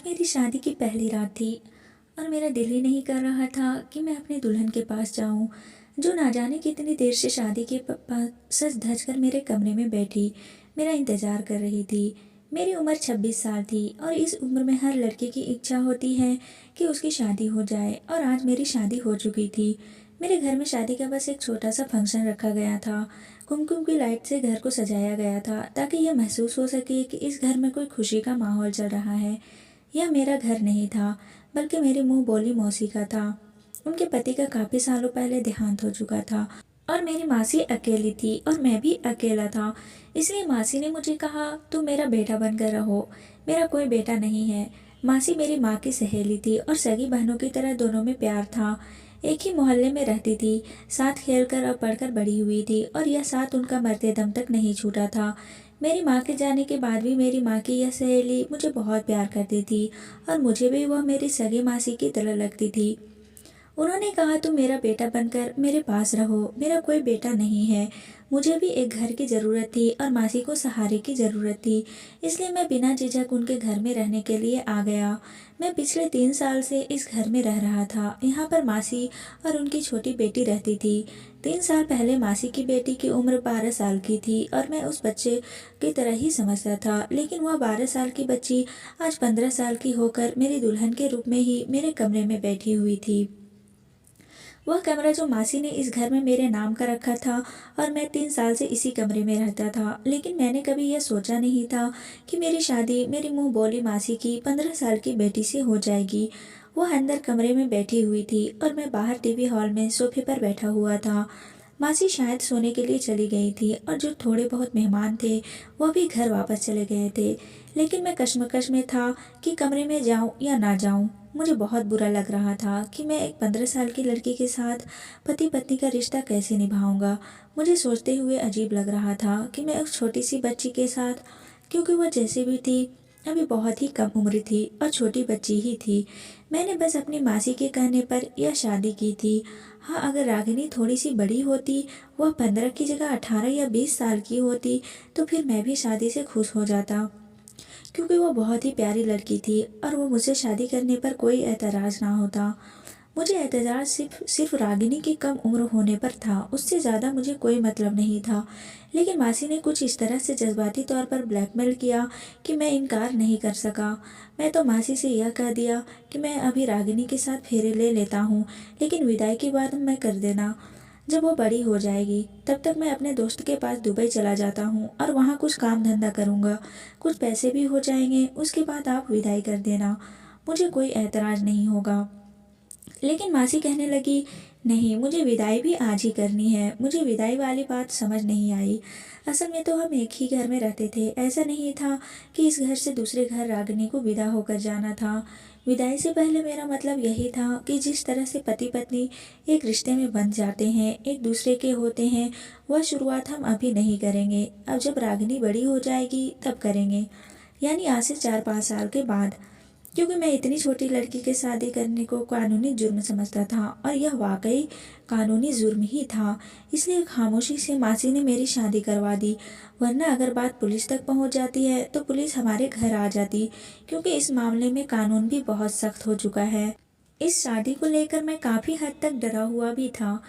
मेरी शादी की पहली रात थी और मेरा दिल ही नहीं कर रहा था कि मैं अपने दुल्हन के पास जाऊं, जो ना जाने कितनी देर से शादी के पास सज धज कर मेरे कमरे में बैठी मेरा इंतज़ार कर रही थी। मेरी उम्र 26 साल थी और इस उम्र में हर लड़के की इच्छा होती है कि उसकी शादी हो जाए, और आज मेरी शादी हो चुकी थी। मेरे घर में शादी का बस एक छोटा सा फंक्शन रखा गया था। कुमकुम की लाइट से घर को सजाया गया था ताकि यह महसूस हो सके कि इस घर में कोई खुशी का माहौल चल रहा है। यह मेरा घर नहीं था, बल्कि मेरी मुंह बोली मौसी का था। उनके पति का काफ़ी सालों पहले देहांत हो चुका था और मेरी मासी अकेली थी और मैं भी अकेला था। इसलिए मासी ने मुझे कहा, तुम मेरा बेटा बनकर रहो। मेरा कोई बेटा नहीं है। मासी मेरी माँ की सहेली थी और सगी बहनों की तरह दोनों में प्यार था। एक ही मोहल्ले में रहती थी, साथ खेलकर और पढ़कर बड़ी हुई थी, और यह साथ उनका मरते दम तक नहीं छूटा था। मेरी माँ के जाने के बाद भी मेरी माँ की यह सहेली मुझे बहुत प्यार करती थी और मुझे भी वह मेरी सगी मासी की तरह लगती थी। उन्होंने कहा, तुम मेरा बेटा बनकर मेरे पास रहो। मेरा कोई बेटा नहीं है। मुझे भी एक घर की ज़रूरत थी और मासी को सहारे की ज़रूरत थी। इसलिए मैं बिना झिझक उनके घर में रहने के लिए आ गया। मैं पिछले 3 साल से इस घर में रह रहा था। यहाँ पर मासी और उनकी छोटी बेटी रहती थी। 3 साल पहले मासी की बेटी की उम्र 12 साल की थी और मैं उस बच्चे की तरह ही समझता था, लेकिन वह 12 साल की बच्ची आज 15 साल की होकर मेरी दुल्हन के रूप में ही मेरे कमरे में बैठी हुई थी। वह कमरा जो मासी ने इस घर में मेरे नाम का रखा था, और मैं 3 साल से इसी कमरे में रहता था। लेकिन मैंने कभी यह सोचा नहीं था कि मेरी शादी मेरी मुंह बोली मासी की 15 साल की बेटी से हो जाएगी। वह अंदर कमरे में बैठी हुई थी और मैं बाहर टीवी हॉल में सोफे पर बैठा हुआ था। मासी शायद सोने के लिए चली गई थी और जो थोड़े बहुत मेहमान थे वह भी घर वापस चले गए थे। लेकिन मैं कश्मकश में था कि कमरे में जाऊं या ना जाऊं। मुझे बहुत बुरा लग रहा था कि मैं एक 15 साल की लड़की के साथ पति पत्नी का रिश्ता कैसे निभाऊंगा। मुझे सोचते हुए अजीब लग रहा था कि मैं उस छोटी सी बच्ची के साथ, क्योंकि वह जैसे भी थी अभी बहुत ही कम उम्र थी और छोटी बच्ची ही थी, मैंने बस अपनी मासी के कहने पर यह शादी की थी। हाँ, अगर रागिनी थोड़ी सी बड़ी होती, वह 15 की जगह 18 या 20 साल की होती, तो फिर मैं भी शादी से खुश हो जाता, क्योंकि वो बहुत ही प्यारी लड़की थी और वो मुझसे शादी करने पर कोई एतराज़ ना होता। मुझे एतराज़ सिर्फ सिर्फ रागिनी की कम उम्र होने पर था, उससे ज़्यादा मुझे कोई मतलब नहीं था। लेकिन मासी ने कुछ इस तरह से जज्बाती तौर पर ब्लैकमेल किया कि मैं इनकार नहीं कर सका। मैं तो मासी से यह कह दिया कि मैं अभी रागिनी के साथ फेरे ले लेता हूँ, लेकिन विदाई की बात मैं कर देना। जब वो बड़ी हो जाएगी तब तक मैं अपने दोस्त के पास दुबई चला जाता हूँ और वहाँ कुछ काम धंधा करूँगा। कुछ पैसे भी हो जाएंगे, उसके बाद आप विदाई कर देना। मुझे कोई एतराज़ नहीं होगा। लेकिन मासी कहने लगी, नहीं, मुझे विदाई भी आज ही करनी है। मुझे विदाई वाली बात समझ नहीं आई। असल में तो हम एक ही घर में रहते थे। ऐसा नहीं था कि इस घर से दूसरे घर रागिनी को विदा होकर जाना था। विदाई से पहले मेरा मतलब यही था कि जिस तरह से पति पत्नी एक रिश्ते में बंध जाते हैं, एक दूसरे के होते हैं, वह शुरुआत हम अभी नहीं करेंगे। अब जब रागिनी बड़ी हो जाएगी तब करेंगे, यानी आज से 4-5 साल के बाद। क्योंकि मैं इतनी छोटी लड़की के शादी करने को कानूनी जुर्म समझता था और यह वाकई कानूनी जुर्म ही था। इसलिए खामोशी से मासी ने मेरी शादी करवा दी। वरना अगर बात पुलिस तक पहुंच जाती है तो पुलिस हमारे घर आ जाती, क्योंकि इस मामले में कानून भी बहुत सख्त हो चुका है। इस शादी को लेकर मैं काफ़ी हद तक डरा हुआ भी था।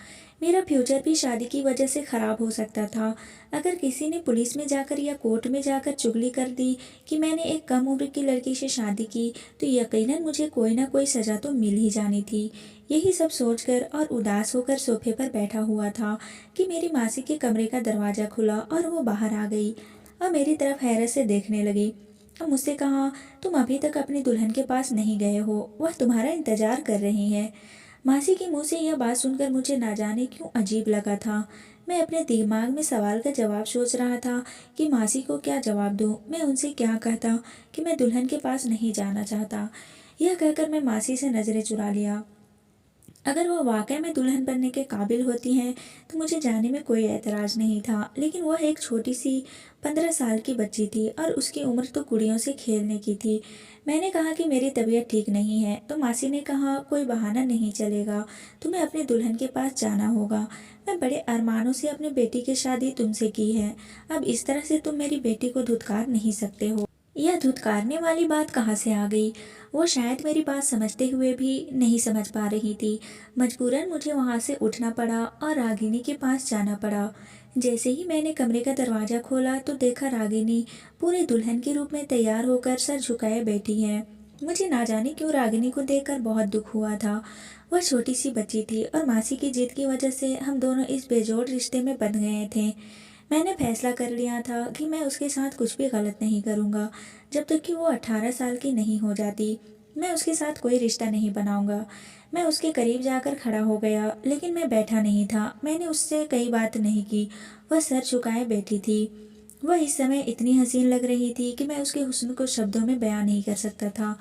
मेरा फ्यूचर भी शादी की वजह से ख़राब हो सकता था। अगर किसी ने पुलिस में जाकर या कोर्ट में जाकर चुगली कर दी कि मैंने एक कम उम्र की लड़की से शादी की, तो यकीनन मुझे कोई ना कोई सज़ा तो मिल ही जानी थी। यही सब सोचकर और उदास होकर सोफे पर बैठा हुआ था कि मेरी मासी के कमरे का दरवाज़ा खुला और वो बाहर आ गई और मेरी तरफ हैरत से देखने लगी। अब मुझसे कहा, तुम अभी तक अपनी दुल्हन के पास नहीं गए हो, वह तुम्हारा इंतज़ार कर रही है। मासी के मुंह से यह बात सुनकर मुझे ना जाने क्यों अजीब लगा था। मैं अपने दिमाग में सवाल का जवाब सोच रहा था कि मासी को क्या जवाब दूं। मैं उनसे क्या कहता कि मैं दुल्हन के पास नहीं जाना चाहता। यह कहकर मैं मासी से नज़रें चुरा लिया। अगर वह वाकई में दुल्हन बनने के काबिल होती हैं तो मुझे जाने में कोई एतराज़ नहीं था, लेकिन वह एक छोटी सी 15 साल की बच्ची थी और उसकी उम्र तो कुड़ियों से खेलने की थी। मैंने कहा कि मेरी तबीयत ठीक नहीं है, तो मासी ने कहा, कोई बहाना नहीं चलेगा, तुम्हें अपने दुल्हन के पास जाना होगा। मैं बड़े अरमानों से अपनी बेटी की शादी तुमसे की है, अब इस तरह से तुम मेरी बेटी को धुतकार नहीं सकते हो। यह धुतकारने वाली बात कहाँ से आ गई? वो शायद मेरी बात समझते हुए भी नहीं समझ पा रही थी। मजबूरन मुझे वहाँ से उठना पड़ा और रागिनी के पास जाना पड़ा। जैसे ही मैंने कमरे का दरवाज़ा खोला तो देखा रागिनी पूरे दुल्हन के रूप में तैयार होकर सर झुकाए बैठी है। मुझे ना जाने क्यों रागिनी को देखकर बहुत दुख हुआ था। वह छोटी सी बच्ची थी और मासी की जिद की वजह से हम दोनों इस बेजोड़ रिश्ते में बंध गए थे। मैंने फैसला कर लिया था कि मैं उसके साथ कुछ भी गलत नहीं करूँगा जब तक कि वो 18 साल की नहीं हो जाती। मैं उसके साथ कोई रिश्ता नहीं बनाऊंगा। मैं उसके करीब जाकर खड़ा हो गया, लेकिन मैं बैठा नहीं था। मैंने उससे कई बात नहीं की। वह सर झुकाए बैठी थी। वह इस समय इतनी हसीन लग रही थी कि मैं उसके हुस्न को शब्दों में बयां नहीं कर सकता था।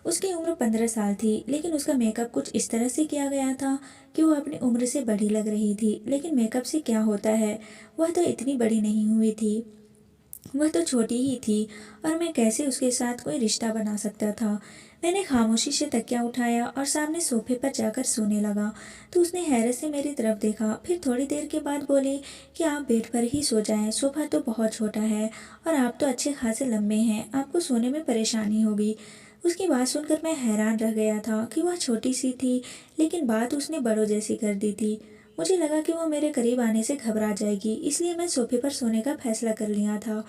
उसकी उम्र 15 साल थी, लेकिन उसका मेकअप कुछ इस तरह से किया गया था कि वो अपनी उम्र से बड़ी लग रही थी। लेकिन मेकअप से क्या होता है, वह तो इतनी बड़ी नहीं हुई थी, वह तो छोटी ही थी। और मैं कैसे उसके साथ कोई रिश्ता बना सकता था। मैंने खामोशी से तकिया उठाया और सामने सोफे पर जाकर सोने लगा तो उसने हैरत से मेरी तरफ देखा। फिर थोड़ी देर के बाद बोली कि आप बेड पर ही सो जाएं, सोफा तो बहुत छोटा है और आप तो अच्छे खासे लंबे हैं, आपको सोने में परेशानी होगी। उसकी बात सुनकर मैं हैरान रह गया था कि वह छोटी सी थी, लेकिन बात उसने बड़ों जैसी कर दी थी। मुझे लगा कि वो मेरे करीब आने से घबरा जाएगी, इसलिए मैं सोफे पर सोने का फैसला कर लिया था।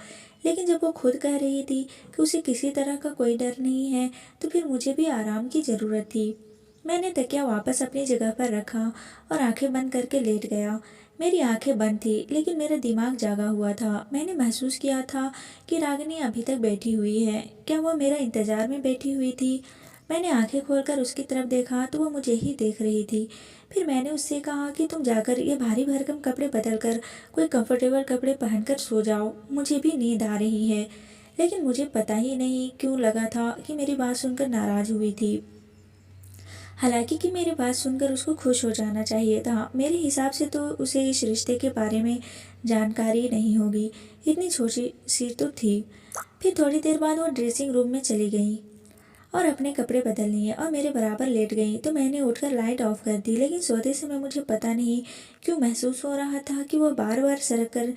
लेकिन जब वो खुद कह रही थी कि उसे किसी तरह का कोई डर नहीं है, तो फिर मुझे भी आराम की ज़रूरत थी। मैंने तकिया वापस अपनी जगह पर रखा और आंखें बंद करके लेट गया। मेरी आंखें बंद थी, लेकिन मेरा दिमाग जागा हुआ था। मैंने महसूस किया था कि रागिनी अभी तक बैठी हुई है। क्या वह मेरा इंतज़ार में बैठी हुई थी? मैंने आंखें खोलकर उसकी तरफ देखा तो वह मुझे ही देख रही थी। फिर मैंने उससे कहा कि तुम जाकर ये भारी भरकम कपड़े बदल कर कोई कंफर्टेबल कपड़े पहनकर सो जाओ, मुझे भी नींद आ रही है। लेकिन मुझे पता ही नहीं क्यों लगा था कि मेरी बात सुनकर नाराज़ हुई थी। हालांकि कि मेरी बात सुनकर उसको खुश हो जाना चाहिए था। मेरे हिसाब से तो उसे इस रिश्ते के बारे में जानकारी नहीं होगी, इतनी छोटी सी तो थी। फिर थोड़ी देर बाद वो ड्रेसिंग रूम में चली गई और अपने कपड़े बदल लिए और मेरे बराबर लेट गई तो मैंने उठकर लाइट ऑफ कर दी। लेकिन सोते समय मुझे पता नहीं क्यों महसूस हो रहा था कि वह बार बार सरक कर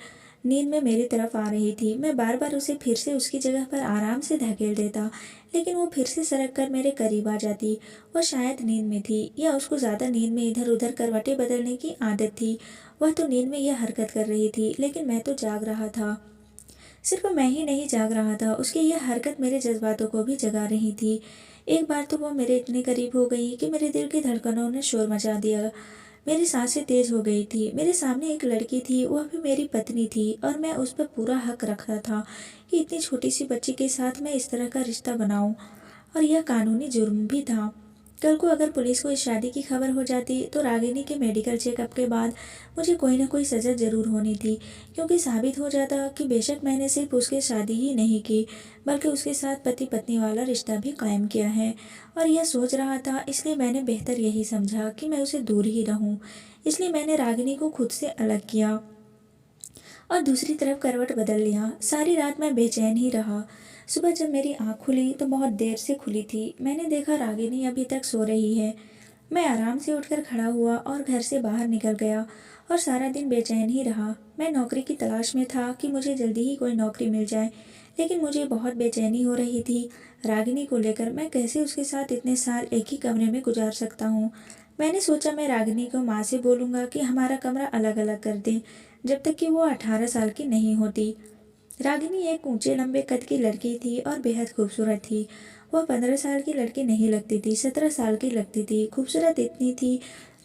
नींद में मेरी तरफ आ रही थी। मैं बार बार उसे फिर से उसकी जगह पर आराम से धकेल देता, लेकिन वो फिर से सरक कर मेरे करीब आ जाती। वह शायद नींद में थी या उसको ज़्यादा नींद में इधर उधर करवटें बदलने की आदत थी। वह तो नींद में यह हरकत कर रही थी, लेकिन मैं तो जाग रहा था। सिर्फ मैं ही नहीं जाग रहा था, उसकी यह हरकत मेरे जज्बातों को भी जगा रही थी। एक बार तो वो मेरे इतने करीब हो गई कि मेरे दिल की धड़कनों ने शोर मचा दिया। मेरी सांसें तेज हो गई थी। मेरे सामने एक लड़की थी, वह भी मेरी पत्नी थी और मैं उस पर पूरा हक रखता था कि इतनी छोटी सी बच्ची के साथ मैं इस तरह का रिश्ता बनाऊं। और यह कानूनी जुर्म भी था। कल को अगर पुलिस को इस शादी की खबर हो जाती तो रागिनी के मेडिकल चेकअप के बाद मुझे कोई ना कोई सज़ा ज़रूर होनी थी, क्योंकि साबित हो जाता कि बेशक मैंने सिर्फ उसके शादी ही नहीं की, बल्कि उसके साथ पति पत्नी वाला रिश्ता भी कायम किया है। और यह सोच रहा था, इसलिए मैंने बेहतर यही समझा कि मैं उसे दूर ही रहूं। इसलिए मैंने रागिनी को खुद से अलग किया और दूसरी तरफ करवट बदल लिया। सारी रात मैं बेचैन ही रहा। सुबह जब मेरी आँख खुली तो बहुत देर से खुली थी। मैंने देखा रागिनी अभी तक सो रही है। मैं आराम से उठकर खड़ा हुआ और घर से बाहर निकल गया और सारा दिन बेचैन ही रहा। मैं नौकरी की तलाश में था कि मुझे जल्दी ही कोई नौकरी मिल जाए, लेकिन मुझे बहुत बेचैनी हो रही थी रागिनी को लेकर। मैं कैसे उसके साथ इतने साल एक ही कमरे में गुजार सकता हूँ। मैंने सोचा मैं रागिनी को माँ से बोलूँगा कि हमारा कमरा अलग अलग कर दें जब तक कि वो 18 साल की नहीं होती। रागिनी एक ऊंचे लंबे कद की लड़की थी और बेहद खूबसूरत थी। वह 15 साल की लड़की नहीं लगती थी, 17 साल की लगती थी। खूबसूरत इतनी थी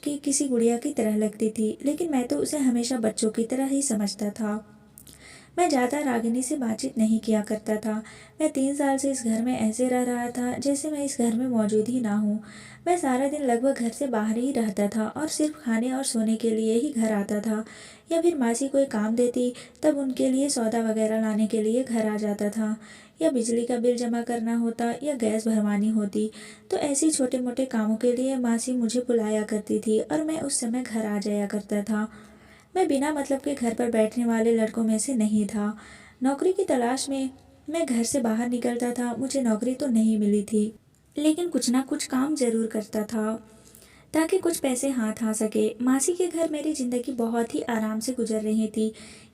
कि किसी गुड़िया की तरह लगती थी, लेकिन मैं तो उसे हमेशा बच्चों की तरह ही समझता था। मैं ज़्यादा रागिनी से बातचीत नहीं किया करता था। मैं 3 साल से इस घर में ऐसे रह रहा था जैसे मैं इस घर में मौजूद ही ना हूँ। मैं सारा दिन लगभग घर से बाहर ही रहता था और सिर्फ खाने और सोने के लिए ही घर आता था, या फिर मासी कोई काम देती तब उनके लिए सौदा वगैरह लाने के लिए घर आ जाता था, या बिजली का बिल जमा करना होता या गैस भरवानी होती तो ऐसे छोटे मोटे कामों के लिए मासी मुझे बुलाया करती थी और मैं उस समय घर आ जाया करता था। मैं बिना मतलब के घर पर बैठने वाले लड़कों में से नहीं था। नौकरी की तलाश में मैं घर से बाहर निकलता था। मुझे नौकरी तो नहीं मिली थी, लेकिन कुछ ना कुछ काम जरूर करता था ताकि कुछ पैसे हाथ आ सके। मासी के घर मेरी ज़िंदगी बहुत ही आराम से गुजर रही थी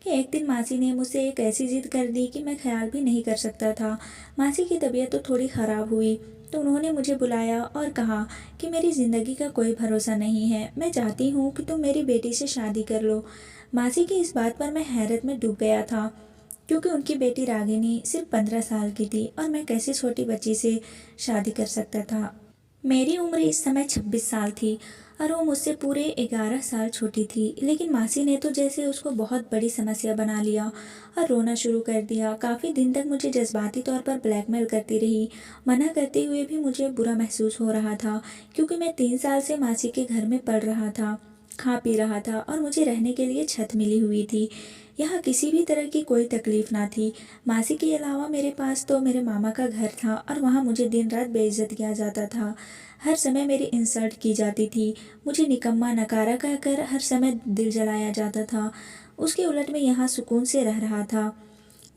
कि एक दिन मासी ने मुझसे एक ऐसी ज़िद कर दी कि मैं ख्याल भी नहीं कर सकता था। मासी की तबीयत तो थोड़ी ख़राब हुई तो उन्होंने मुझे बुलाया और कहा कि मेरी ज़िंदगी का कोई भरोसा नहीं है, मैं चाहती हूँ कि तुम मेरी बेटी से शादी कर लो। मासी की इस बात पर मैं हैरत में डूब गया था, क्योंकि उनकी बेटी रागिनी सिर्फ 15 साल की थी और मैं कैसी छोटी बच्ची से शादी कर सकता था। मेरी उम्र इस समय 26 साल थी और वो मुझसे पूरे 11 साल छोटी थी। लेकिन मासी ने तो जैसे उसको बहुत बड़ी समस्या बना लिया और रोना शुरू कर दिया। काफ़ी दिन तक मुझे जज्बाती तौर पर ब्लैकमेल करती रही। मना करते हुए भी मुझे बुरा महसूस हो रहा था, क्योंकि मैं 3 साल से मासी के घर में पढ़ रहा था, खा पी रहा था और मुझे रहने के लिए छत मिली हुई थी। यहाँ किसी भी तरह की कोई तकलीफ ना थी। मासी के अलावा मेरे पास तो मेरे मामा का घर था और वहाँ मुझे दिन रात बेइज्जत किया जाता था। हर समय मेरी इंसल्ट की जाती थी। मुझे निकम्मा नकारा कहकर हर समय दिल जलाया जाता था। उसके उलट मैं यहाँ सुकून से रह रहा था।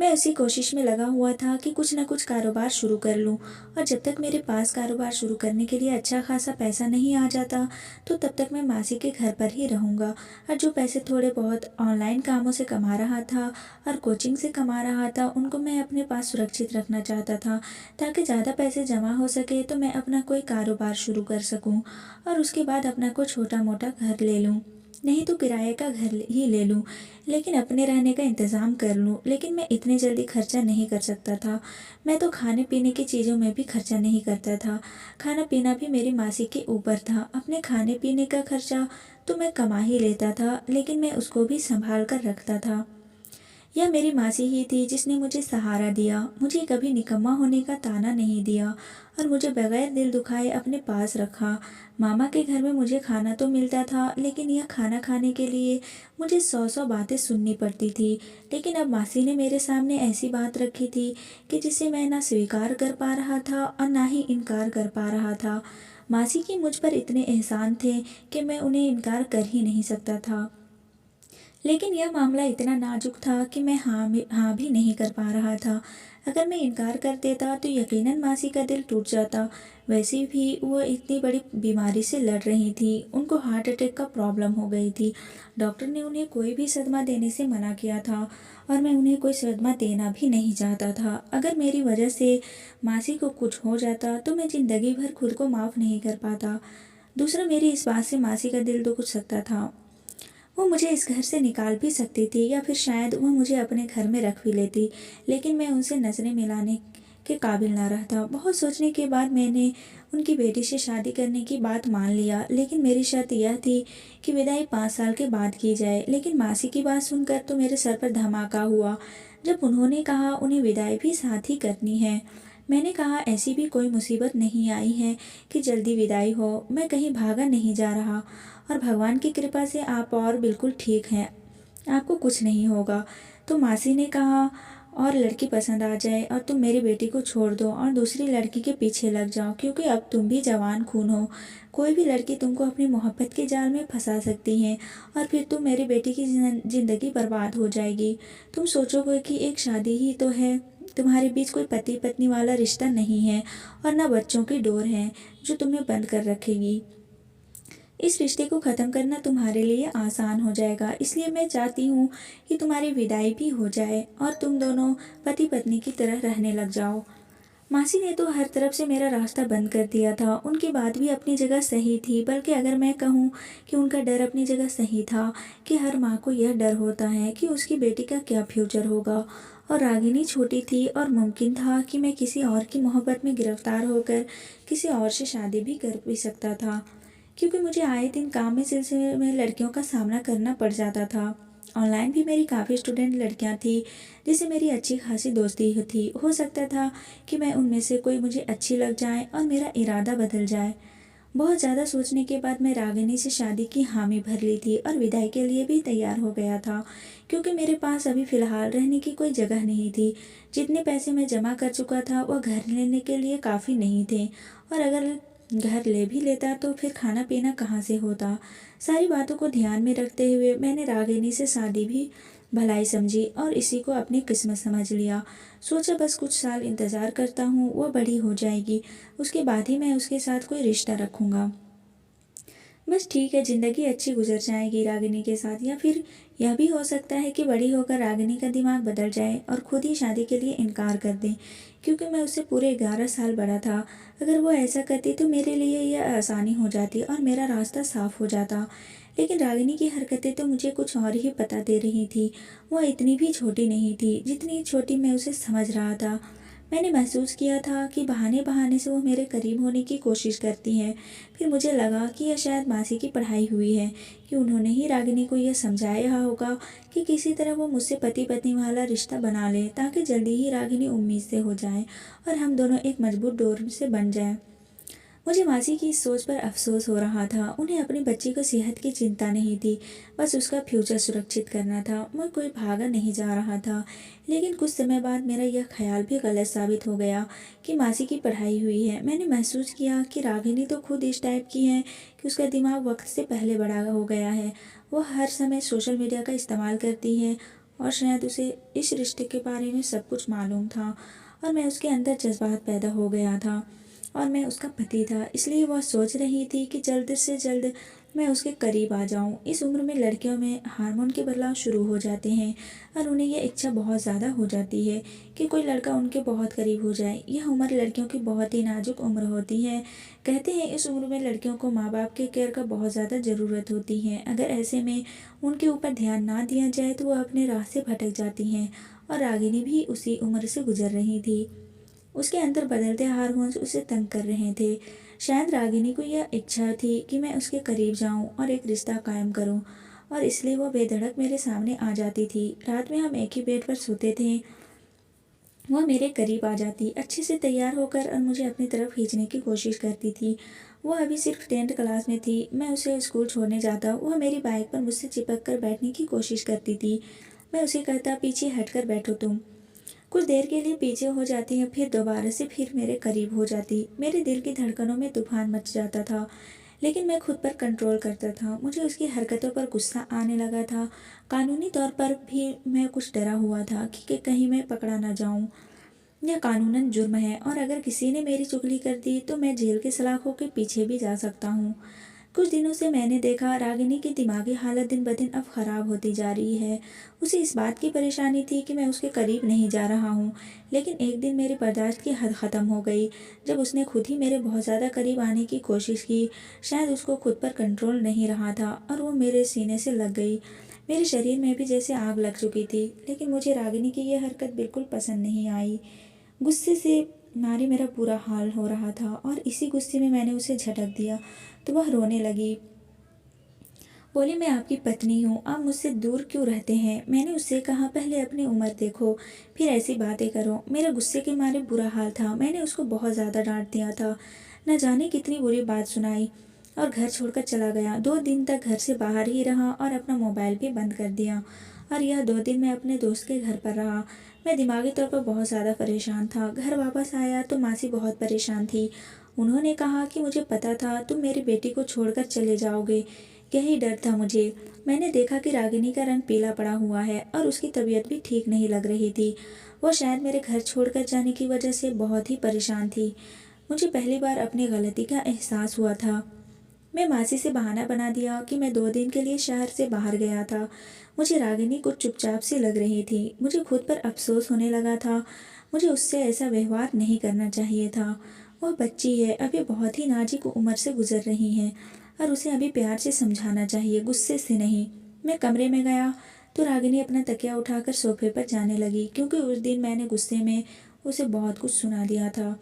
मैं उसी कोशिश में लगा हुआ था कि कुछ न कुछ कारोबार शुरू कर लूँ, और जब तक मेरे पास कारोबार शुरू करने के लिए अच्छा खासा पैसा नहीं आ जाता तो तब तक मैं मासी के घर पर ही रहूँगा। और जो पैसे थोड़े बहुत ऑनलाइन कामों से कमा रहा था और कोचिंग से कमा रहा था, उनको मैं अपने पास सुरक्षित रखना चाहता था, ताकि ज़्यादा पैसे जमा हो सके तो मैं अपना कोई कारोबार शुरू कर सकूँ और उसके बाद अपना कोई छोटा मोटा घर ले लूँ, नहीं तो किराए का घर ही ले लूँ, लेकिन अपने रहने का इंतज़ाम कर लूँ। लेकिन मैं इतनी जल्दी खर्चा नहीं कर सकता था। मैं तो खाने पीने की चीज़ों में भी खर्चा नहीं करता था। खाना पीना भी मेरी मासी के ऊपर था। अपने खाने पीने का खर्चा तो मैं कमा ही लेता था, लेकिन मैं उसको भी संभाल कर रखता था। यह मेरी मासी ही थी जिसने मुझे सहारा दिया, मुझे कभी निकम्मा होने का ताना नहीं दिया और मुझे बगैर दिल दुखाए अपने पास रखा। मामा के घर में मुझे खाना तो मिलता था, लेकिन यह खाना खाने के लिए मुझे 100 बातें सुननी पड़ती थी। लेकिन अब मासी ने मेरे सामने ऐसी बात रखी थी कि जिसे मैं ना स्वीकार कर पा रहा था और ना ही इनकार कर पा रहा था। मासी की मुझ पर इतने एहसान थे कि मैं उन्हें इनकार कर ही नहीं सकता था। लेकिन यह मामला इतना नाजुक था कि मैं हाँ भी नहीं कर पा रहा था। अगर मैं इनकार कर देता तो यकीनन मासी का दिल टूट जाता। वैसे भी वो इतनी बड़ी बीमारी से लड़ रही थी, उनको हार्ट अटैक का प्रॉब्लम हो गई थी। डॉक्टर ने उन्हें कोई भी सदमा देने से मना किया था और मैं उन्हें कोई सदमा देना भी नहीं चाहता था। अगर मेरी वजह से मासी को कुछ हो जाता तो मैं ज़िंदगी भर खुद को माफ़ नहीं कर पाता। दूसरा, मेरी इस बात से मासी का दिल दुख सकता था। वो मुझे इस घर से निकाल भी सकती थी या फिर शायद वो मुझे अपने घर में रख भी लेती, लेकिन मैं उनसे नज़रें मिलाने के काबिल ना रहता। बहुत सोचने के बाद मैंने उनकी बेटी से शादी करने की बात मान लिया, लेकिन मेरी शर्त यह थी कि विदाई 5 साल के बाद की जाए। लेकिन मासी की बात सुनकर तो मेरे सर पर धमाका हुआ जब उन्होंने कहा उन्हें विदाई भी साथ ही करनी है। मैंने कहा ऐसी भी कोई मुसीबत नहीं आई है कि जल्दी विदाई हो, मैं कहीं भागा नहीं जा रहा और भगवान की कृपा से आप और बिल्कुल ठीक हैं, आपको कुछ नहीं होगा। तो मासी ने कहा और लड़की पसंद आ जाए और तुम मेरी बेटी को छोड़ दो और दूसरी लड़की के पीछे लग जाओ, क्योंकि अब तुम भी जवान खून हो। कोई भी लड़की तुमको अपनी मोहब्बत के जाल में फंसा सकती है और फिर तुम मेरी बेटी की ज़िंदगी बर्बाद हो जाएगी। तुम सोचोगे कि एक शादी ही तो है, तुम्हारे बीच कोई पति पत्नी वाला रिश्ता नहीं है और ना बच्चों की डोर है जो तुम्हें बंद कर रखेगी। इस रिश्ते को ख़त्म करना तुम्हारे लिए आसान हो जाएगा, इसलिए मैं चाहती हूँ कि तुम्हारी विदाई भी हो जाए और तुम दोनों पति पत्नी की तरह रहने लग जाओ। मासी ने तो हर तरफ से मेरा रास्ता बंद कर दिया था। उनकी बात भी अपनी जगह सही थी, बल्कि अगर मैं कहूँ कि उनका डर अपनी जगह सही था कि हर माँ को यह डर होता है कि उसकी बेटी का क्या फ्यूचर होगा। और रागिनी छोटी थी और मुमकिन था कि मैं किसी और की मोहब्बत में गिरफ्तार होकर किसी और से शादी भी कर भी सकता था, क्योंकि मुझे आए दिन काम में सिलसिले में लड़कियों का सामना करना पड़ जाता था। ऑनलाइन भी मेरी काफ़ी स्टूडेंट लड़कियां थी जिससे मेरी अच्छी खासी दोस्ती थी। हो सकता था कि मैं उनमें से कोई मुझे अच्छी लग जाए और मेरा इरादा बदल जाए। बहुत ज़्यादा सोचने के बाद मैं रागिनी से शादी की हामी भर ली थी और विदाई के लिए भी तैयार हो गया था, क्योंकि मेरे पास अभी फ़िलहाल रहने की कोई जगह नहीं थी। जितने पैसे मैं जमा कर चुका था वह घर लेने के लिए काफ़ी नहीं थे, और अगर घर ले भी लेता तो फिर खाना पीना कहाँ से होता। सारी बातों को ध्यान में रखते हुए मैंने रागिनी से शादी भी भलाई समझी और इसी को अपनी किस्मत समझ लिया। सोचा बस कुछ साल इंतज़ार करता हूँ, वह बड़ी हो जाएगी, उसके बाद ही मैं उसके साथ कोई रिश्ता रखूँगा। बस ठीक है, ज़िंदगी अच्छी गुजर जाएगी रागिनी के साथ, या फिर यह भी हो सकता है कि बड़ी होकर रागिनी का दिमाग बदल जाए और खुद ही शादी के लिए इनकार कर दे, क्योंकि मैं उससे पूरे 11 साल बड़ा था। अगर वो ऐसा करती तो मेरे लिए यह आसानी हो जाती और मेरा रास्ता साफ हो जाता। लेकिन रागिनी की हरकतें तो मुझे कुछ और ही पता दे रही थी। वह इतनी भी छोटी नहीं थी जितनी छोटी मैं उसे समझ रहा था। मैंने महसूस किया था कि बहाने बहाने से वो मेरे करीब होने की कोशिश करती है। फिर मुझे लगा कि यह शायद मासी की पढ़ाई हुई है, कि उन्होंने ही रागिनी को यह समझाया होगा कि किसी तरह वो मुझसे पति पत्नी वाला रिश्ता बना ले, ताकि जल्दी ही रागिनी उम्मीद से हो जाए और हम दोनों एक मजबूत डोर से बन जाएं। मुझे मासी की इस सोच पर अफसोस हो रहा था। उन्हें अपनी बच्ची को सेहत की चिंता नहीं थी, बस उसका फ्यूचर सुरक्षित करना था। मैं कोई भागा नहीं जा रहा था। लेकिन कुछ समय बाद मेरा यह ख्याल भी गलत साबित हो गया कि मासी की पढ़ाई हुई है। मैंने महसूस किया कि रागिनी तो खुद इस टाइप की है कि उसका दिमाग वक्त से पहले बड़ा हो गया है। वह हर समय सोशल मीडिया का इस्तेमाल करती है और शायद उसे इस रिश्ते के बारे में सब कुछ मालूम था और मैं उसके अंदर जज्बात पैदा हो गया था और मैं उसका पति था। इसलिए वह सोच रही थी कि जल्द से जल्द मैं उसके करीब आ जाऊं। इस उम्र में लड़कियों में हार्मोन के बदलाव शुरू हो जाते हैं और उन्हें यह इच्छा बहुत ज़्यादा हो जाती है कि कोई लड़का उनके बहुत करीब हो जाए। यह उम्र लड़कियों की बहुत ही नाजुक उम्र होती है। कहते हैं इस उम्र में लड़कियों को माँ बाप के केयर का बहुत ज़्यादा ज़रूरत होती है। अगर ऐसे में उनके ऊपर ध्यान ना दिया जाए तो वह अपने राह से भटक जाती हैं, और रागिनी भी उसी उम्र से गुजर रही थी। उसके अंदर बदलते हार्मोन्स उसे तंग कर रहे थे। शायद रागिनी को यह इच्छा थी कि मैं उसके करीब जाऊं और एक रिश्ता कायम करूं, और इसलिए वो बेधड़क मेरे सामने आ जाती थी। रात में हम एक ही बेड पर सोते थे। वह मेरे करीब आ जाती, अच्छे से तैयार होकर, और मुझे अपनी तरफ खींचने की कोशिश करती थी। वह अभी सिर्फ 10th क्लास में थी। मैं उसे स्कूल छोड़ने जाता, वह मेरी बाइक पर मुझसे चिपक कर बैठने की कोशिश करती थी। मैं उसे कहता, पीछे हटकर बैठो तुम। कुछ देर के लिए पीछे हो जाती है, फिर दोबारा से फिर मेरे करीब हो जाती। मेरे दिल की धड़कनों में तूफान मच जाता था, लेकिन मैं खुद पर कंट्रोल करता था। मुझे उसकी हरकतों पर गुस्सा आने लगा था। कानूनी तौर पर भी मैं कुछ डरा हुआ था कि कहीं मैं पकड़ा ना जाऊं। यह कानूनन जुर्म है, और अगर किसी ने मेरी चुगली कर दी तो मैं जेल के सलाखों के पीछे भी जा सकता हूँ। कुछ दिनों से मैंने देखा रागिनी की दिमागी हालत दिन ब दिन अब खराब होती जा रही है। उसे इस बात की परेशानी थी कि मैं उसके करीब नहीं जा रहा हूँ। लेकिन एक दिन मेरी बर्दाश्त की हद ख़त्म हो गई, जब उसने खुद ही मेरे बहुत ज़्यादा करीब आने की कोशिश की। शायद उसको खुद पर कंट्रोल नहीं रहा था और वो मेरे सीने से लग गई। मेरे शरीर में भी जैसे आग लग चुकी थी। लेकिन मुझे रागिनी की यह हरकत बिल्कुल पसंद नहीं आई। गुस्से से मारे मेरा बुरा हाल हो रहा था, और इसी गुस्से में मैंने उसे झटक दिया तो वह रोने लगी। बोली, मैं आपकी पत्नी हूँ, आप मुझसे दूर क्यों रहते हैं? मैंने उससे कहा, पहले अपनी उम्र देखो, फिर ऐसी बातें करो। मेरा गुस्से के मारे बुरा हाल था। मैंने उसको बहुत ज़्यादा डांट दिया था, न जाने कितनी बुरी बात सुनाई, और घर छोड़कर चला गया। 2 दिन तक घर से बाहर ही रहा और अपना मोबाइल भी बंद कर दिया। और यह 2 दिन मैं अपने दोस्त के घर पर रहा। मैं दिमागी तौर पर बहुत ज़्यादा परेशान था। घर वापस आया तो मासी बहुत परेशान थी। उन्होंने कहा कि मुझे पता था तुम मेरी बेटी को छोड़कर चले जाओगे। यही डर था मुझे। मैंने देखा कि रागिनी का रंग पीला पड़ा हुआ है और उसकी तबीयत भी ठीक नहीं लग रही थी। वो शायद मेरे घर छोड़कर जाने की वजह से बहुत ही परेशान थी। मुझे पहली बार अपनी गलती का एहसास हुआ था। मैं मासी से बहाना बना दिया कि मैं 2 दिन के लिए शहर से बाहर गया था। मुझे रागिनी कुछ चुपचाप सी लग रही थी। मुझे खुद पर अफसोस होने लगा था। मुझे उससे ऐसा व्यवहार नहीं करना चाहिए था। वह बच्ची है, अभी बहुत ही नाजुक उम्र से गुजर रही है, और उसे अभी प्यार से समझाना चाहिए, गुस्से से नहीं। मैं कमरे में गया तो रागिनी अपना तकिया उठाकर सोफे पर जाने लगी, क्योंकि उस दिन मैंने गुस्से में उसे बहुत कुछ सुना दिया था।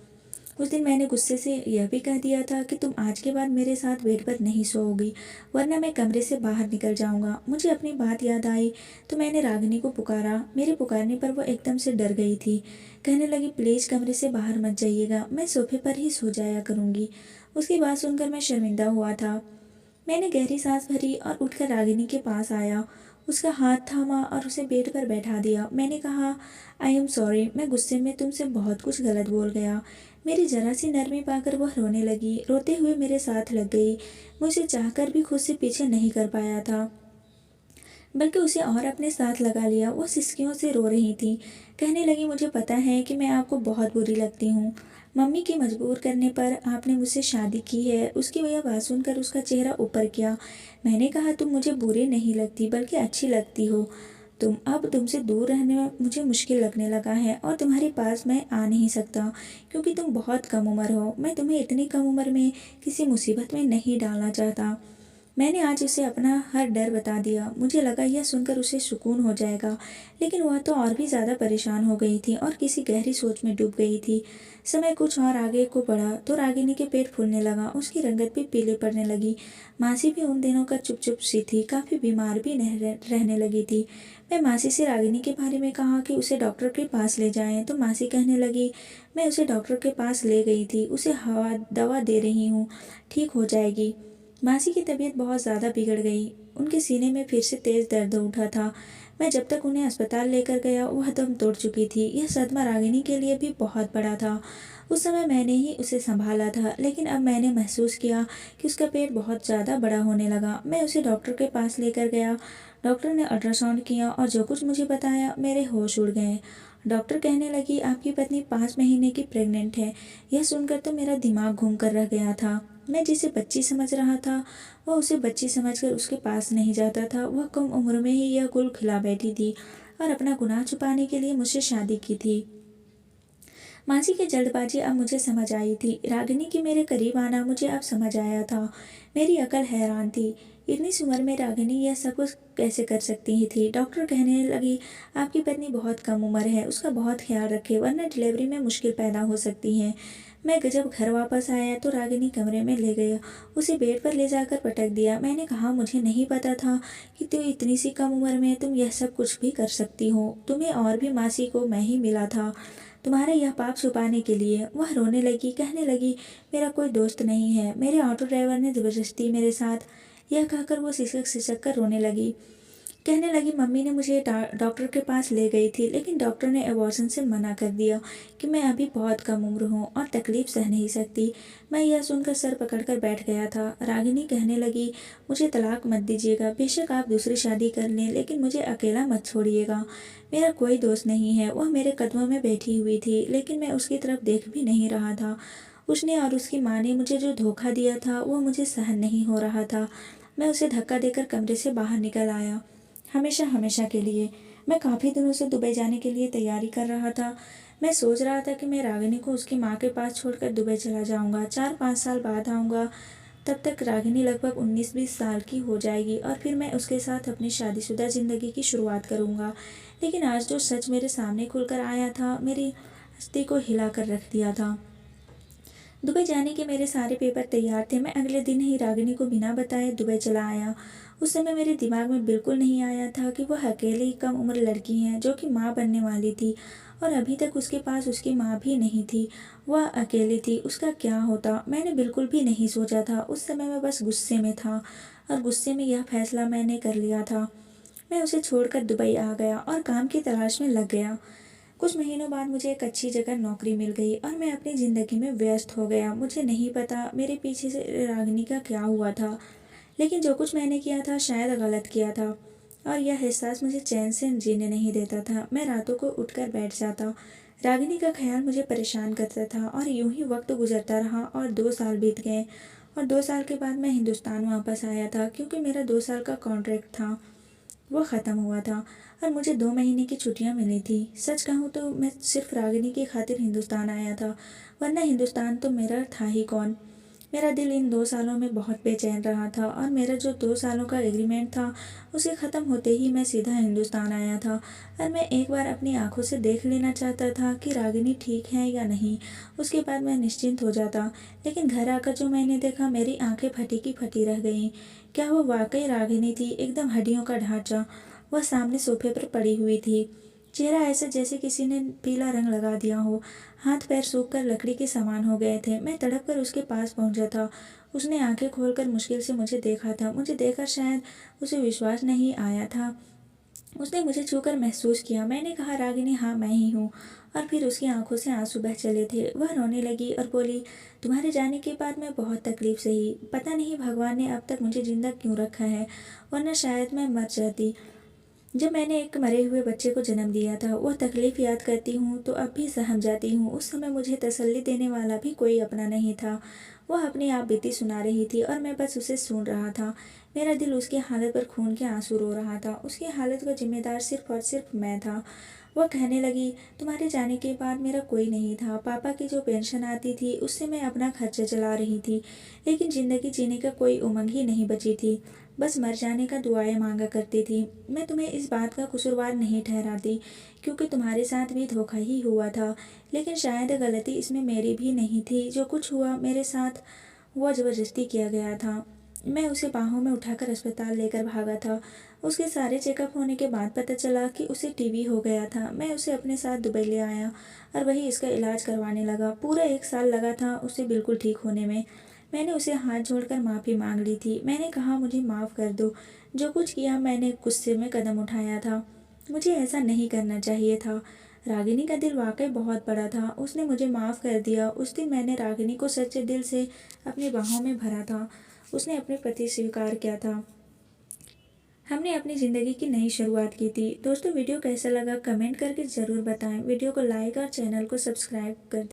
उस दिन मैंने गुस्से से यह भी कह दिया था कि तुम आज के बाद मेरे साथ बेड पर नहीं सोओगी, वरना मैं कमरे से बाहर निकल जाऊंगा। मुझे अपनी बात याद आई तो मैंने रागिनी को पुकारा। मेरे पुकारने पर वो एकदम से डर गई थी। कहने लगी, प्लीज़ कमरे से बाहर मत जाइएगा, मैं सोफे पर ही सो जाया करूंगी। उसकी बात सुनकर मैं शर्मिंदा हुआ था। मैंने गहरी सांस भरी और उठकर रागिनी के पास आया, उसका हाथ थामा और उसे बेड पर बैठा दिया। मैंने कहा, आई एम सॉरी, मैं गुस्से में तुमसे बहुत कुछ गलत बोल गया। मेरी जरा सी नरमी पाकर वह रोने लगी, रोते हुए मेरे साथ लग गई। मुझे चाहकर भी खुद से पीछे नहीं कर पाया था, बल्कि उसे और अपने साथ लगा लिया। वो सिसकियों से रो रही थी। कहने लगी, मुझे पता है कि मैं आपको बहुत बुरी लगती हूँ। मम्मी की मजबूर करने पर आपने मुझसे शादी की है। उसकी यह बात सुनकर उसका चेहरा ऊपर किया। मैंने कहा, तुम मुझे बुरी नहीं लगती बल्कि अच्छी लगती हो। अब तुमसे दूर रहने में मुझे मुश्किल लगने लगा है और तुम्हारे पास मैं आ नहीं सकता क्योंकि तुम बहुत कम उम्र हो। मैं तुम्हें इतनी कम उम्र में किसी मुसीबत में नहीं डालना चाहता। मैंने आज उसे अपना हर डर बता दिया। मुझे लगा यह सुनकर उसे सुकून हो जाएगा, लेकिन वह तो और भी ज़्यादा परेशान हो गई थी और किसी गहरी सोच में डूब गई थी। समय कुछ और आगे को बढ़ा तो रागिनी के पेट फूलने लगा, उसकी रंगत भी पीले पड़ने लगी। मासी भी उन दिनों का चुप चुप सी थी, काफ़ी बीमार भी रहने लगी थी। मैं मासी से रागिनी के बारे में कहा कि उसे डॉक्टर के पास ले जाएं, तो मासी कहने लगी, मैं उसे डॉक्टर के पास ले गई थी, उसे हवा दवा दे रही हूँ, ठीक हो जाएगी। मासी की तबीयत बहुत ज़्यादा बिगड़ गई। उनके सीने में फिर से तेज़ दर्द उठा था। मैं जब तक उन्हें अस्पताल लेकर गया वह दम तोड़ चुकी थी। यह सदमा रागिनी के लिए भी बहुत बड़ा था। उस समय मैंने ही उसे संभाला था, लेकिन अब मैंने महसूस किया कि उसका पेट बहुत ज़्यादा बड़ा होने लगा। मैं उसे डॉक्टर के पास लेकर गया। डॉक्टर ने अल्ट्रासाउंड किया और जो कुछ मुझे बताया, मेरे होश उड़ गए। डॉक्टर कहने लगी, आपकी पत्नी 5 महीने की प्रेग्नेंट है। यह सुनकर तो मेरा दिमाग घूम कर रह गया था। मैं जिसे बच्ची समझ रहा था वह उसे बच्ची समझकर उसके पास नहीं जाता था। वह कम उम्र में ही यह गुल खिला बैठी थी और अपना गुनाह छुपाने के लिए मुझसे शादी की थी। मासी की जल्दबाजी अब मुझे समझ आई थी। रागिनी की मेरे करीब आना मुझे अब समझ आया था। मेरी अकल हैरान थी। इतनी सी उम्र में रागिनी यह सब कुछ कैसे कर सकती ही थी। डॉक्टर कहने लगी, आपकी पत्नी बहुत कम उम्र है, उसका बहुत ख्याल रखें वरना डिलीवरी में मुश्किल पैदा हो सकती है। मैं जब घर वापस आया तो रागिनी कमरे में ले गया, उसे बेड पर ले जाकर पटक दिया। मैंने कहा, मुझे नहीं पता था कि तुम इतनी सी कम उम्र में तुम यह सब कुछ भी कर सकती हो। तुम्हें और भी मासी को मैं ही मिला था तुम्हारा यह पाप छुपाने के लिए। वह रोने लगी, कहने लगी, मेरा कोई दोस्त नहीं है, मेरे ऑटो ड्राइवर ने ज़बरदस्ती मेरे साथ। यह कहकर वो सिसक सिसक कर रोने लगी। कहने लगी, मम्मी ने मुझे डॉक्टर के पास ले गई थी, लेकिन डॉक्टर ने अबॉर्शन से मना कर दिया कि मैं अभी बहुत कम उम्र हूँ और तकलीफ सह नहीं सकती। मैं यह सुनकर सर पकड़कर बैठ गया था। रागिनी कहने लगी, मुझे तलाक मत दीजिएगा, बेशक आप दूसरी शादी कर लें, लेकिन मुझे अकेला मत छोड़िएगा। मेरा कोई दोस्त नहीं है। वह मेरे कदमों में बैठी हुई थी, लेकिन मैं उसकी तरफ देख भी नहीं रहा था। उसने और उसकी माँ ने मुझे जो धोखा दिया था वह मुझे सहन नहीं हो रहा था। मैं उसे धक्का देकर कमरे से बाहर निकल आया, हमेशा हमेशा के लिए। मैं काफ़ी दिनों से दुबई जाने के लिए तैयारी कर रहा था। मैं सोच रहा था कि मैं रागिनी को उसकी माँ के पास छोड़कर दुबई चला जाऊंगा। 4-5 साल बाद आऊँगा। तब तक रागिनी लगभग 19-20 साल की हो जाएगी और फिर मैं उसके साथ अपनी शादीशुदा ज़िंदगी की शुरुआत करूंगा। लेकिन आज जो सच मेरे सामने खुलकर आया था, मेरी हस्ती को हिला कर रख दिया था। दुबई जाने के मेरे सारे पेपर तैयार थे। मैं अगले दिन ही रागिनी को बिना बताए दुबई चला आया। उस समय मेरे दिमाग में बिल्कुल नहीं आया था कि वह अकेली कम उम्र लड़की है जो कि माँ बनने वाली थी और अभी तक उसके पास उसकी माँ भी नहीं थी। वह अकेली थी, उसका क्या होता, मैंने बिल्कुल भी नहीं सोचा था। उस समय मैं बस गुस्से में था और गुस्से में यह फैसला मैंने कर लिया था। मैं उसे छोड़कर दुबई आ गया और काम की तलाश में लग गया। कुछ महीनों बाद मुझे एक अच्छी जगह नौकरी मिल गई और मैं अपनी ज़िंदगी में व्यस्त हो गया। मुझे नहीं पता मेरे पीछे से रागिनी का क्या हुआ था, लेकिन जो कुछ मैंने किया था शायद गलत किया था और यह एहसास मुझे चैन से जीने नहीं देता था। मैं रातों को उठकर बैठ जाता। रागिनी का ख्याल मुझे परेशान करता था और यूं ही वक्त गुजरता रहा और 2 साल बीत गए और 2 साल के बाद मैं हिंदुस्तान वापस आया था क्योंकि मेरा 2 साल का कॉन्ट्रैक्ट था, वो ख़त्म हुआ था और मुझे 2 महीने की छुट्टियां मिली थी। सच कहूँ तो मैं सिर्फ रागिनी की खातिर हिंदुस्तान आया था, वरना हिंदुस्तान तो मेरा था ही कौन। मेरा दिल इन 2 सालों में बहुत बेचैन रहा था और मेरा जो 2 सालों का एग्रीमेंट था उसे ख़त्म होते ही मैं सीधा हिंदुस्तान आया था और मैं एक बार अपनी आंखों से देख लेना चाहता था कि रागिनी ठीक है या नहीं। उसके बाद मैं निश्चिंत हो जाता। लेकिन घर आकर जो मैंने देखा, मेरी आंखें फटी की फटी रह गईं। क्या वो वाकई रागिनी थी? एकदम हड्डियों का ढांचा। वह सामने सोफे पर पड़ी हुई थी, चेहरा ऐसा जैसे किसी ने पीला रंग लगा दिया हो। हाथ पैर सूखकर लकड़ी के समान हो गए थे। मैं तड़प कर उसके पास पहुंचा था। उसने आंखें खोलकर मुश्किल से मुझे देखा था। मुझे देखकर शायद उसे विश्वास नहीं आया था। उसने मुझे छूकर महसूस किया। मैंने कहा, रागिनी, हाँ मैं ही हूँ। और फिर उसकी आंखों से आंसू बह चले थे। वह रोने लगी और बोली, तुम्हारे जाने के बाद मैं बहुत तकलीफ सही। पता नहीं भगवान ने अब तक मुझे जिंदा क्यों रखा है, वरना शायद मैं मर जाती। जब मैंने एक मरे हुए बच्चे को जन्म दिया था, वह तकलीफ़ याद करती हूँ तो अब भी सहम जाती हूँ। उस समय मुझे तसल्ली देने वाला भी कोई अपना नहीं था। वह अपनी आप बीती सुना रही थी और मैं बस उसे सुन रहा था। मेरा दिल उसकी हालत पर खून के आंसू रो रहा था। उसकी हालत का जिम्मेदार सिर्फ़ और सिर्फ़ मैं था। वह कहने लगी, तुम्हारे जाने के बाद मेरा कोई नहीं था। पापा की जो पेंशन आती थी उससे मैं अपना खर्चा चला रही थी, लेकिन ज़िंदगी जीने का कोई उमंग ही नहीं बची थी। बस मर जाने का दुआएं मांगा करती थी। मैं तुम्हें इस बात का कसूरवार नहीं ठहराती, क्योंकि तुम्हारे साथ भी धोखा ही हुआ था। लेकिन शायद गलती इसमें मेरी भी नहीं थी। जो कुछ हुआ मेरे साथ हुआ ज़बरदस्ती किया गया था। मैं उसे बाहों में उठाकर अस्पताल लेकर भागा था। उसके सारे चेकअप होने के बाद पता चला कि उसे टीबी हो गया था। मैं उसे अपने साथ दुबई ले आया और वही इसका इलाज करवाने लगा। पूरा 1 साल लगा था उसे बिल्कुल ठीक होने में। मैंने उसे हाथ जोड़कर माफ़ी मांग ली थी। मैंने कहा, मुझे माफ़ कर दो। जो कुछ किया मैंने गुस्से में कदम उठाया था। मुझे ऐसा नहीं करना चाहिए था। रागिनी का दिल वाकई बहुत बड़ा था। उसने मुझे माफ़ कर दिया। उस दिन मैंने रागिनी को सच्चे दिल से अपनी बाहों में भरा था। उसने अपने प्रति स्वीकार किया था। हमने अपनी ज़िंदगी की नई शुरुआत की थी। दोस्तों, वीडियो कैसा लगा कमेंट करके ज़रूर बताएं। वीडियो को लाइक और चैनल को सब्सक्राइब कर